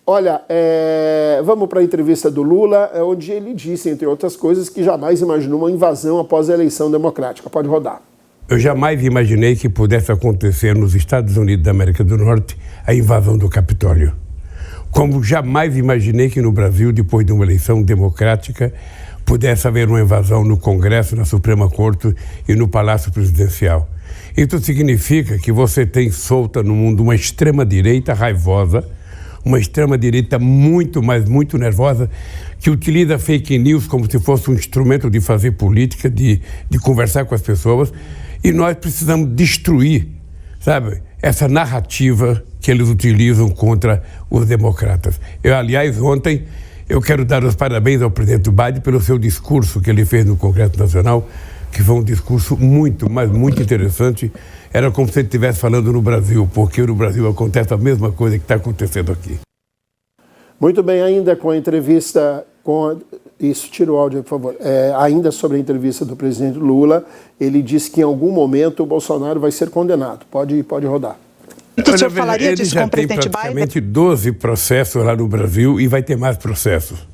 Olha, vamos para a entrevista do Lula, onde ele disse, entre outras coisas, que jamais imaginou uma invasão após a eleição democrática. Pode rodar. Eu jamais imaginei que pudesse acontecer nos Estados Unidos da América do Norte a invasão do Capitólio. Como jamais imaginei que no Brasil, depois de uma eleição democrática, pudesse haver uma invasão no Congresso, na Suprema Corte e no Palácio Presidencial. Isso significa que você tem solta no mundo uma extrema-direita raivosa, uma extrema-direita muito nervosa, que utiliza fake news como se fosse um instrumento de fazer política, de conversar com as pessoas. E nós precisamos destruir, sabe, essa narrativa que eles utilizam contra os democratas. Aliás, ontem, eu quero dar os parabéns ao presidente Biden pelo seu discurso que ele fez no Congresso Nacional, que foi um discurso muito interessante. Era como se ele estivesse falando no Brasil, porque no Brasil acontece a mesma coisa que está acontecendo aqui. Muito bem, ainda com a entrevista com... Isso, tira o áudio, por favor. Ainda sobre a entrevista do presidente Lula, ele disse que em algum momento o Bolsonaro vai ser condenado. Pode rodar. O que o senhor falaria disso com o presidente Biden? Ele já tem praticamente 12 processos lá no Brasil e vai ter mais processos.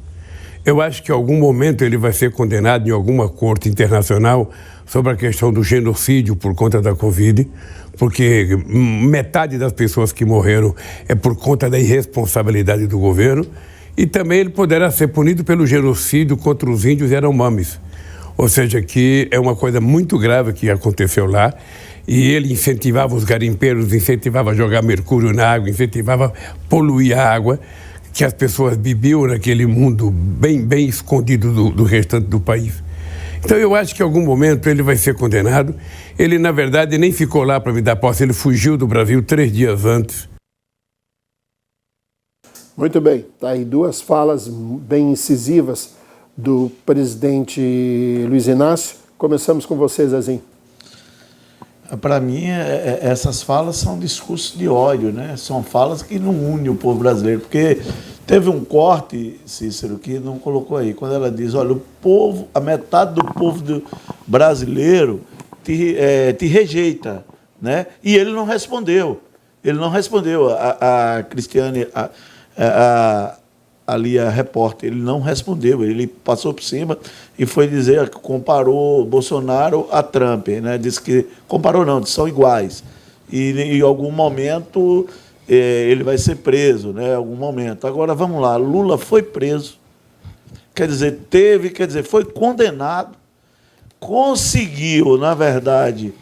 Eu acho que em algum momento ele vai ser condenado em alguma corte internacional sobre a questão do genocídio por conta da Covid, porque metade das pessoas que morreram é por conta da irresponsabilidade do governo, e também ele poderá ser punido pelo genocídio contra os índios Yanomamis. Ou seja, que é uma coisa muito grave que aconteceu lá, e ele incentivava os garimpeiros, incentivava a jogar mercúrio na água, incentivava a poluir a água, que as pessoas bebiam naquele mundo bem escondido do restante do país. Então eu acho que em algum momento ele vai ser condenado. Ele, na verdade, nem ficou lá para me dar posse, ele fugiu do Brasil 3 dias antes. Muito bem, tá aí duas falas bem incisivas do presidente Luiz Inácio. Começamos com você, Zezinho. Para mim, essas falas são discursos de ódio, né? São falas que não unem o povo brasileiro, porque teve um corte, Cícero, que não colocou aí, quando ela diz, olha, o povo, a metade do povo brasileiro te rejeita, né? E ele não respondeu. Ele não respondeu. A Cristiane, ali a repórter, ele não respondeu, ele passou por cima e foi dizer que comparou Bolsonaro a Trump, né? Disse que comparou não, são iguais. E em algum momento ele vai ser preso, né? Em algum momento. Agora vamos lá, Lula foi preso, foi condenado, conseguiu, na verdade,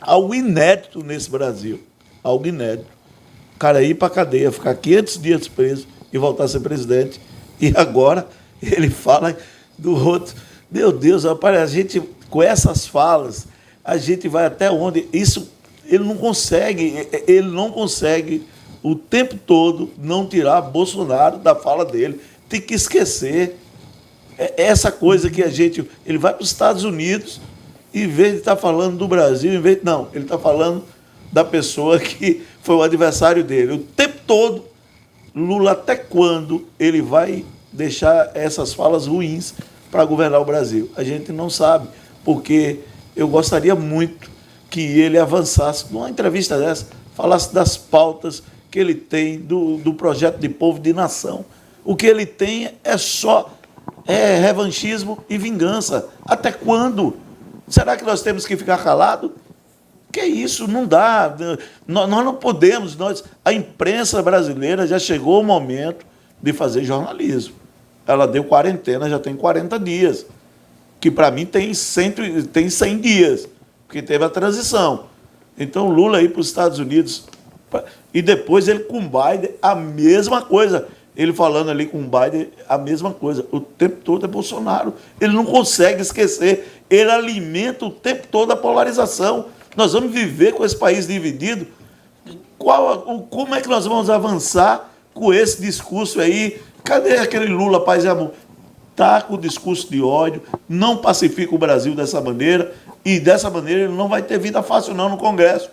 algo inédito nesse Brasil, algo inédito. O cara ir para a cadeia, ficar 500 dias preso e voltar a ser presidente. E agora ele fala do outro. Meu Deus, rapaz, a gente, com essas falas, a gente vai até onde? Isso, ele não consegue o tempo todo não tirar Bolsonaro da fala dele. Tem que esquecer essa coisa que ele vai para os Estados Unidos, em vez de estar falando do Brasil, não, ele está falando da pessoa que foi o adversário dele. O tempo todo, Lula, até quando ele vai deixar essas falas ruins para governar o Brasil? A gente não sabe, porque eu gostaria muito que ele avançasse numa entrevista dessa, falasse das pautas que ele tem do projeto de povo de nação. O que ele tem é só revanchismo e vingança. Até quando? Será que nós temos que ficar calados? Que isso? Não dá. Nós não podemos. A imprensa brasileira já chegou o momento de fazer jornalismo. Ela deu quarentena, já tem 40 dias. Que, para mim, tem 100 dias, porque teve a transição. Então, Lula ir para os Estados Unidos, e depois ele com Biden, a mesma coisa. Ele falando ali com o Biden, a mesma coisa. O tempo todo é Bolsonaro. Ele não consegue esquecer. Ele alimenta o tempo todo a polarização. Nós vamos viver com esse país dividido. Como é que nós vamos avançar com esse discurso aí? Cadê aquele Lula, paz e amor? Está com o discurso de ódio, não pacifica o Brasil dessa maneira, e dessa maneira ele não vai ter vida fácil não no Congresso,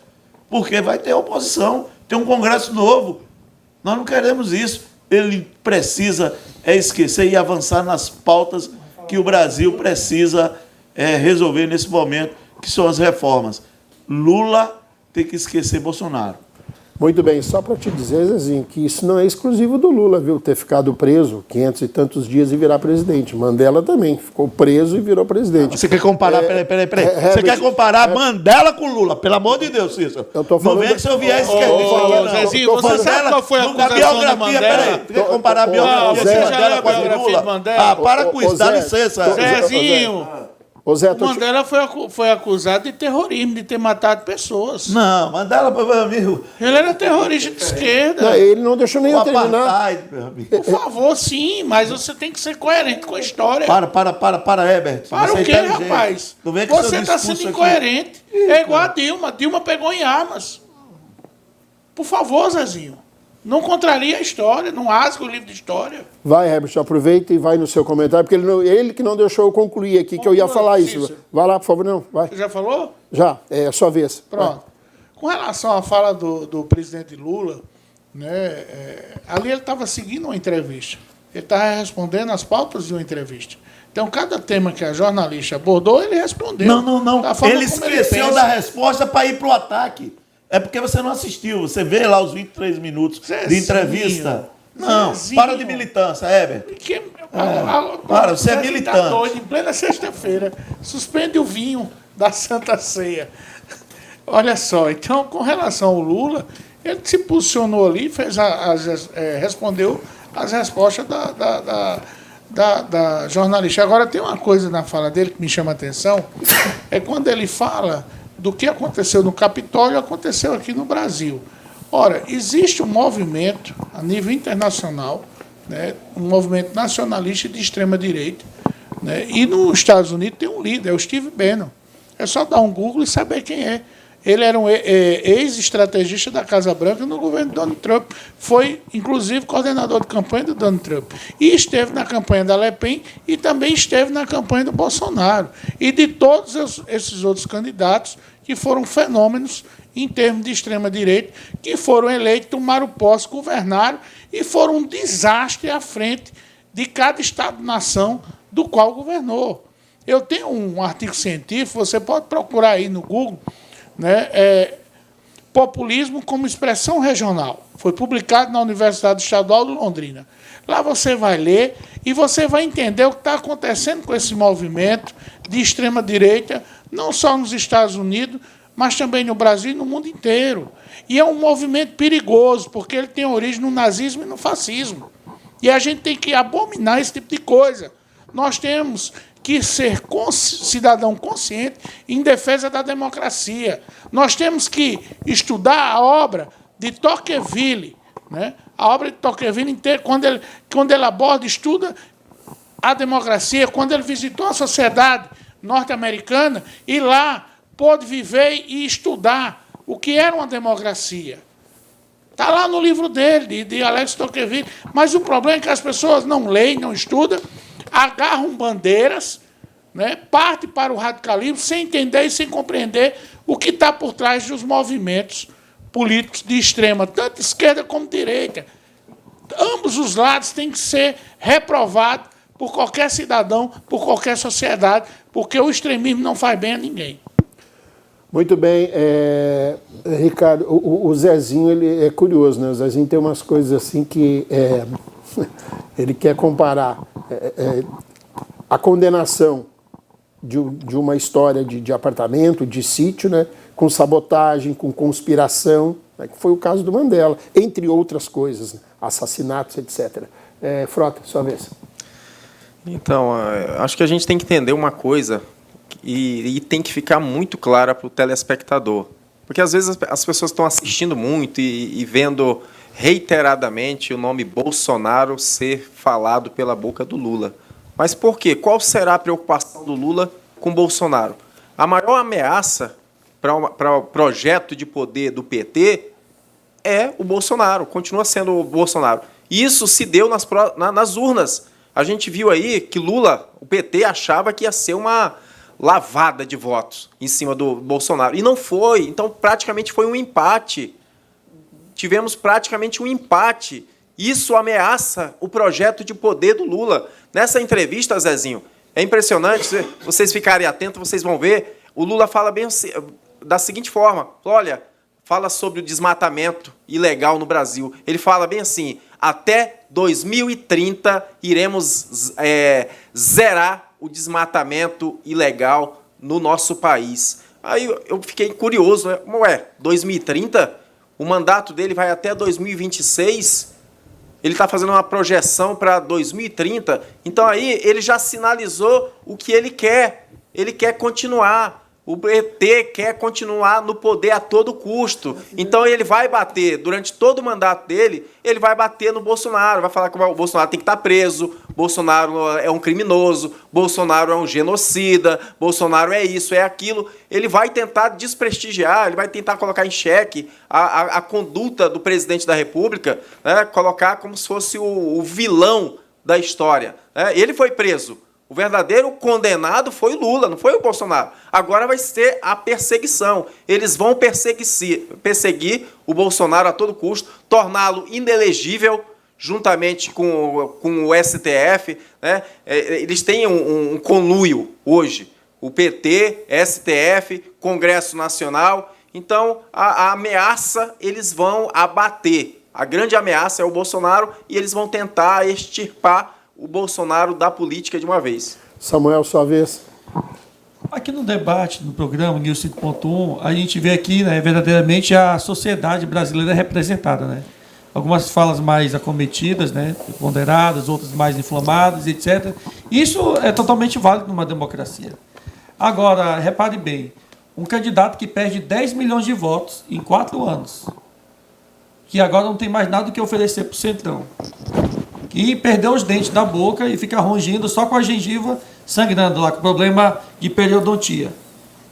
porque vai ter oposição, tem um Congresso novo. Nós não queremos isso. Ele precisa esquecer e avançar nas pautas que o Brasil precisa resolver nesse momento, que são as reformas. Lula tem que esquecer Bolsonaro. Muito bem, só para te dizer, Zezinho, que isso não é exclusivo do Lula, viu? Ter ficado preso 500 e tantos dias e virar presidente. Mandela também ficou preso e virou presidente. Você quer comparar, peraí. Você quer comparar Mandela com Lula, pelo amor de Deus, Cícero. Eu tô falando... Não vem que se eu vier esquerdo. Zezinho, você sabe qual foi a acusação da Mandela? Peraí, quer comparar a biografia de Mandela com a de Lula? Ah, para com isso, dá licença. Zezinho... Ô Zé, O Mandela foi acusado de terrorismo, de ter matado pessoas. Não, Mandela, meu amigo... Ele era terrorista de esquerda. Não, ele não deixou nem eu terminar. Apartheid, meu amigo. Por favor, sim, mas você tem que ser coerente com a história. Para, Herbert. Para você o quê, é inteligente. rapaz? Não vem com Você seu está discurso sendo aqui. incoerente. É igual a Dilma. Dilma pegou em armas. Por favor, Zezinho. Não contraria a história, não rasga o livro de história. Vai, Herbert, aproveita e vai no seu comentário, porque ele que não deixou eu concluir aqui, que eu ia falar isso. Cícero. Vai lá, por favor, não, vai. Você já falou? Já, é a sua vez. Pronto. Vai. Com relação à fala do presidente Lula, né, ali ele estava seguindo uma entrevista. Ele estava respondendo as pautas de uma entrevista. Então, cada tema que a jornalista abordou, ele respondeu. Não. Da forma Ele como esqueceu pensa. da resposta para ir para o ataque. É porque você não assistiu. Você vê lá os 23 minutos Zezinho, de entrevista. Não, Zezinho. para de militância, Herbert. Para, você é militante. Tá doido, em plena sexta-feira. Suspende o vinho da Santa Ceia. Olha só, então, com relação ao Lula, ele se posicionou ali, respondeu as respostas da jornalista. Agora, tem uma coisa na fala dele que me chama a atenção, é quando ele fala do que aconteceu no Capitólio, aconteceu aqui no Brasil. Ora, existe um movimento a nível internacional, né, um movimento nacionalista de extrema-direita, né, e nos Estados Unidos tem um líder, é o Steve Bannon. É só dar um Google e saber quem é. Ele era um ex-estrategista da Casa Branca no governo de Donald Trump. Foi, inclusive, coordenador de campanha do Donald Trump. E esteve na campanha da Le Pen e também esteve na campanha do Bolsonaro. E de todos esses outros candidatos que foram fenômenos em termos de extrema-direita, que foram eleitos, tomaram posse, governaram e foram um desastre à frente de cada Estado-nação do qual governou. Eu tenho um artigo científico, você pode procurar aí no Google, né, populismo como expressão regional. Foi publicado na Universidade Estadual de Londrina. Lá você vai ler e você vai entender o que está acontecendo com esse movimento de extrema-direita, não só nos Estados Unidos, mas também no Brasil e no mundo inteiro. E é um movimento perigoso, porque ele tem origem no nazismo e no fascismo. E a gente tem que abominar esse tipo de coisa. Nós temos que ser cidadão consciente em defesa da democracia. Nós temos que estudar a obra de Tocqueville, né? A obra de Tocqueville inteira, quando ele aborda, estuda a democracia, quando ele visitou a sociedade norte-americana e lá pôde viver e estudar o que era uma democracia. Está lá no livro dele, de Alex Tocqueville. Mas o problema é que as pessoas não leem, não estudam, agarram bandeiras, né, partem para o radicalismo sem entender e sem compreender o que está por trás dos movimentos políticos de extrema, tanto esquerda como direita. Ambos os lados têm que ser reprovados por qualquer cidadão, por qualquer sociedade, porque o extremismo não faz bem a ninguém. Muito bem, Ricardo, o Zezinho ele é curioso, né? O Zezinho tem umas coisas assim que ele quer comparar a condenação de uma história de apartamento, de sítio, né, com sabotagem, com conspiração, né, que foi o caso do Mandela, entre outras coisas, né, assassinatos, etc. Frota, sua vez. Então, acho que a gente tem que entender uma coisa e tem que ficar muito clara para o telespectador. Porque, às vezes, as pessoas estão assistindo muito e vendo reiteradamente o nome Bolsonaro ser falado pela boca do Lula. Mas por quê? Qual será a preocupação do Lula com Bolsonaro? A maior ameaça para o projeto de poder do PT é o Bolsonaro, continua sendo o Bolsonaro. Isso se deu nas urnas. A gente viu aí que Lula, o PT, achava que ia ser uma lavada de votos em cima do Bolsonaro. E não foi. Então, praticamente foi um empate. Tivemos praticamente um empate. Isso ameaça o projeto de poder do Lula. Nessa entrevista, Zezinho, é impressionante, se vocês ficarem atentos, vocês vão ver, o Lula fala bem da seguinte forma, olha, fala sobre o desmatamento ilegal no Brasil. Ele fala bem assim, até 2030 iremos zerar o desmatamento ilegal no nosso país. Aí eu fiquei curioso, né? 2030? O mandato dele vai até 2026? Ele está fazendo uma projeção para 2030? Então aí ele já sinalizou o que ele quer. Ele quer continuar. O PT quer continuar no poder a todo custo. Então ele vai bater, durante todo o mandato dele, ele vai bater no Bolsonaro, vai falar que o Bolsonaro tem que estar preso, Bolsonaro é um criminoso, Bolsonaro é um genocida, Bolsonaro é isso, é aquilo. Ele vai tentar desprestigiar, ele vai tentar colocar em xeque a conduta do presidente da República, né, colocar como se fosse o vilão da história. Né? Ele foi preso. O verdadeiro condenado foi o Lula, não foi o Bolsonaro. Agora vai ser a perseguição. Eles vão perseguir o Bolsonaro a todo custo, torná-lo inelegível, juntamente com o STF. Né? Eles têm um conluio hoje. O PT, STF, Congresso Nacional. Então, a ameaça eles vão abater. A grande ameaça é o Bolsonaro e eles vão tentar extirpar o Bolsonaro da política de uma vez. Samuel, sua vez. Aqui no debate, no programa News 5.1, a gente vê aqui, né, verdadeiramente a sociedade brasileira representada. Né? Algumas falas mais acometidas, né, ponderadas, outras mais inflamadas, etc. Isso é totalmente válido numa democracia. Agora, repare bem, um candidato que perde 10 milhões de votos em 4 anos, que agora não tem mais nada do que oferecer para o Centrão, que perdeu os dentes da boca e fica rongindo só com a gengiva sangrando lá, com problema de periodontia.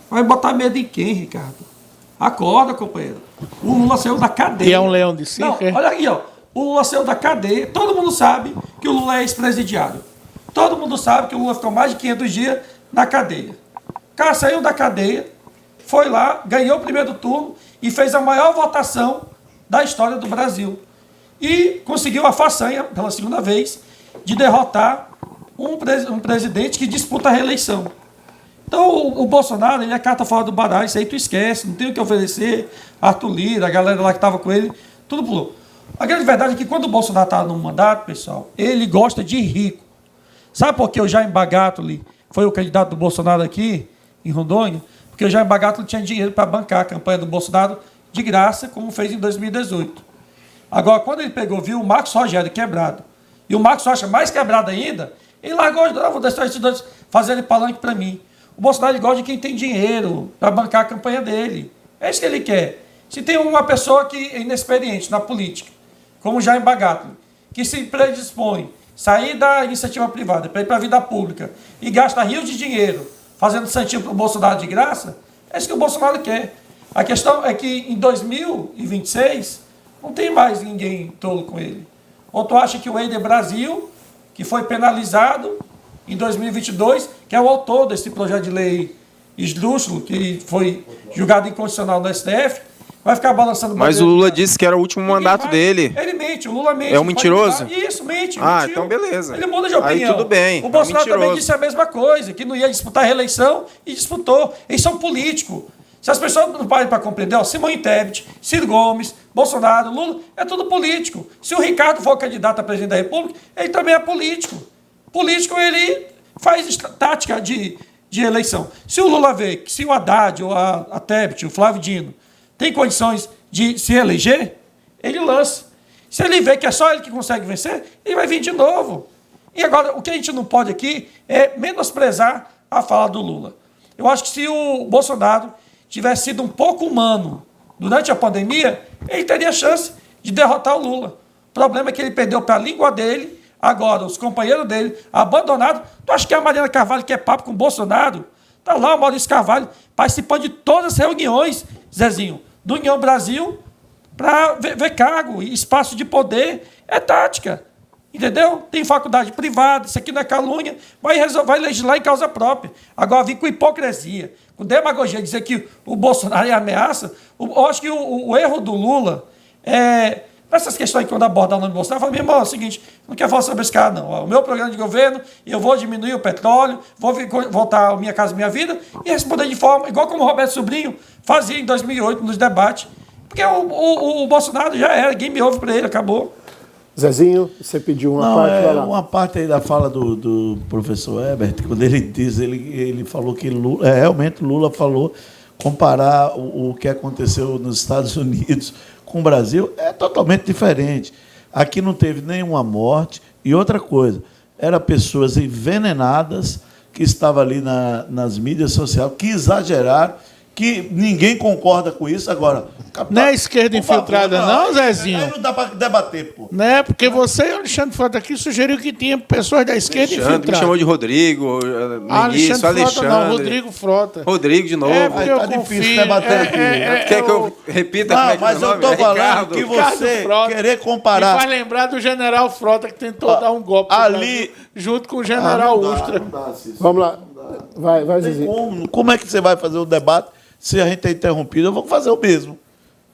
Vai botar medo em quem, Ricardo? Acorda, companheiro. O Lula saiu da cadeia. E é um leão de circo? Não, olha aqui, ó. O Lula saiu da cadeia. Todo mundo sabe que o Lula é ex-presidiário. Todo mundo sabe que o Lula ficou mais de 500 dias na cadeia. O cara saiu da cadeia, foi lá, ganhou o primeiro turno e fez a maior votação da história do Brasil. E conseguiu a façanha, pela segunda vez, de derrotar um presidente que disputa a reeleição. Então, o Bolsonaro, ele é carta fora do baralho, isso aí tu esquece, não tem o que oferecer. Arthur Lira, a galera lá que estava com ele, tudo pulou. A grande verdade é que quando o Bolsonaro estava no mandato, pessoal, ele gosta de rico. Sabe por que o Jaime Bagatoli foi o candidato do Bolsonaro aqui, em Rondônia? Porque o Jaime Bagatoli tinha dinheiro para bancar a campanha do Bolsonaro de graça, como fez em 2018. Agora, quando ele pegou, viu o Marcos Rogério quebrado, e o Marcos Rocha mais quebrado ainda, ele largou, vou deixar esses dois fazerem palanque para mim. O Bolsonaro gosta de quem tem dinheiro para bancar a campanha dele. É isso que ele quer. Se tem uma pessoa que é inexperiente na política, como o Jaime Bagatoli, que se predispõe sair da iniciativa privada para ir para a vida pública e gasta rios de dinheiro fazendo santinho para o Bolsonaro de graça, é isso que o Bolsonaro quer. A questão é que em 2026... não tem mais ninguém tolo com ele. Ou tu acha que o Eider Brasil, que foi penalizado em 2022, que é o autor desse projeto de lei esdrúxulo, que foi julgado inconstitucional no STF, vai ficar balançando... Mas o Lula disse que era o último mandato dele. Ele mente, o Lula mente. É um mentiroso? Isso, mente. Ah, mentiu. então beleza. Ele muda de opinião. Aí tudo bem. O Bolsonaro também mentiroso. disse a mesma coisa, que não ia disputar a reeleição e disputou. Eles são políticos. Se as pessoas não parem para compreender, ó, Simone Tebet, Ciro Gomes, Bolsonaro, Lula, é tudo político. Se o Ricardo for candidato a presidente da República, ele também é político. Político, ele faz tática de eleição. Se o Lula vê que se o Haddad, ou a Tebet, o Flávio Dino, tem condições de se eleger, ele lança. Se ele vê que é só ele que consegue vencer, ele vai vir de novo. E agora, o que a gente não pode aqui é menosprezar a fala do Lula. Eu acho que se o Bolsonaro tivesse sido um pouco humano durante a pandemia, ele teria chance de derrotar o Lula. O problema é que ele perdeu para a língua dele, agora os companheiros dele abandonados. Tu acha que a Mariana Carvalho quer papo com o Bolsonaro? Está lá o Maurício Carvalho participando de todas as reuniões, Zezinho, do União Brasil, para ver cargo e espaço de poder. É tática. Entendeu? Tem faculdade privada, isso aqui não é calúnia, vai legislar em causa própria. Agora, vir com hipocrisia, com demagogia, dizer que o Bolsonaro é ameaça, eu acho que o erro do Lula é... Nessas questões, quando abordar o nome do Bolsonaro, eu falo, meu irmão, é o seguinte, não quero falar sobre esse cara, não. O meu programa de governo, eu vou diminuir o petróleo, vou voltar a Minha Casa Minha Vida e responder de forma, igual como o Roberto Sobrinho fazia em 2008 nos debates. Porque o Bolsonaro já era, game over para ele, acabou. Zezinho, você pediu uma Não, parte, vai lá. uma parte aí da fala do professor Herbert, quando ele diz, ele falou que Lula, realmente Lula falou, comparar o que aconteceu nos Estados Unidos com o Brasil é totalmente diferente. Aqui não teve nenhuma morte. E outra coisa, eram pessoas envenenadas que estavam ali nas mídias sociais, que exageraram, que ninguém concorda com isso. Agora, Não é esquerda infiltrada, não, Zezinho? Aí não dá para debater, pô. Né? Porque você, Alexandre Frota, aqui sugeriu que tinha pessoas da esquerda Alexandre, me infiltradas. chamou de Rodrigo, no início, Alexandre. Frota, não, Rodrigo Frota. Rodrigo de novo. É, porque Aí tá eu difícil confio. debater aqui. Quer que eu repita como é Não, que mas é o eu nome? tô falando Ricardo. que Ricardo você Frota. querer Me comparar faz lembrar do general Frota, que tentou dar um golpe no ali- Brasil, junto com o general Ustra. Vamos lá. Vai, Tem Zezinho. como é que você vai fazer o debate se a gente é interrompido? Eu vou fazer o mesmo.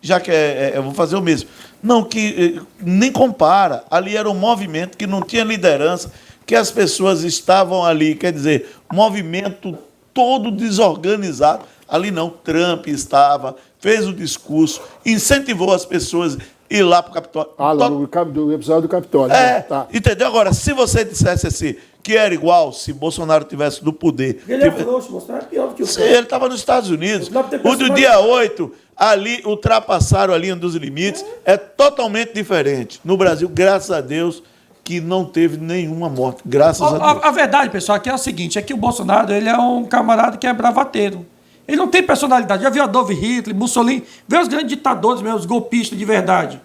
Já que eu vou fazer o mesmo. Não, que nem compara. Ali era um movimento que não tinha liderança, que as pessoas estavam ali, quer dizer, movimento todo desorganizado. Ali não, Trump estava, fez o discurso, incentivou as pessoas a ir lá para o Capitólio. Do episódio do Capitólio. Tá. Entendeu? Agora, se você dissesse assim, que era igual se Bolsonaro tivesse no poder. Ele é frouxo, Bolsonaro é pior do que o Sim, ele estava nos Estados Unidos. Não tem O do personalidade. dia 8, ali ultrapassaram a linha dos limites. É totalmente diferente. No Brasil, graças a Deus, que não teve nenhuma morte. Graças a Deus. A verdade, pessoal, aqui é o seguinte, é que o Bolsonaro ele é um camarada que é bravateiro. Ele não tem personalidade. Já viu Adolf Hitler, Mussolini, vê os grandes ditadores mesmo, os golpistas de verdade.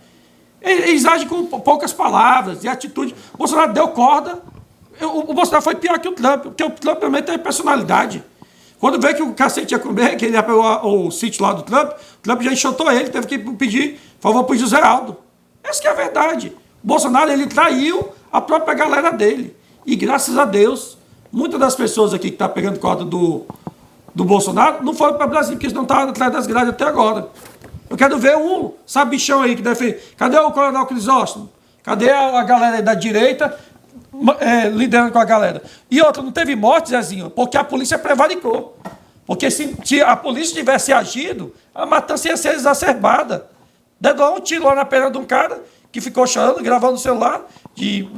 Eles agem com poucas palavras e atitude. O Bolsonaro deu corda. O Bolsonaro foi pior que o Trump, porque o Trump também tem personalidade. Quando vê que o cacete ia comer, que ele ia pegar o sítio lá do Trump, o Trump já enxotou ele, teve que pedir favor para o José Aldo. Essa que é a verdade. O Bolsonaro, ele traiu a própria galera dele. E graças a Deus, muitas das pessoas aqui que estão pegando corda do Bolsonaro não foram para o Brasil, porque eles não estavam atrás das grades até agora. Eu quero ver um sabichão aí que defende. Cadê o Coronel Crisóstomo? Cadê a galera aí da direita liderando com a galera? E outra, não teve morte, Zezinho, porque a polícia prevaricou. Porque se a polícia tivesse agido, a matança ia ser exacerbada. Deu um tiro lá na perna de um cara que ficou chorando, gravando no celular, de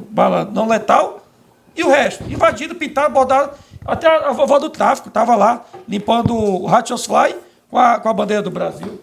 bala não letal, e o resto. Invadido, pintaram, bordaram. Até a vovó do tráfico estava lá, limpando o Ratchet Fly com a bandeira do Brasil.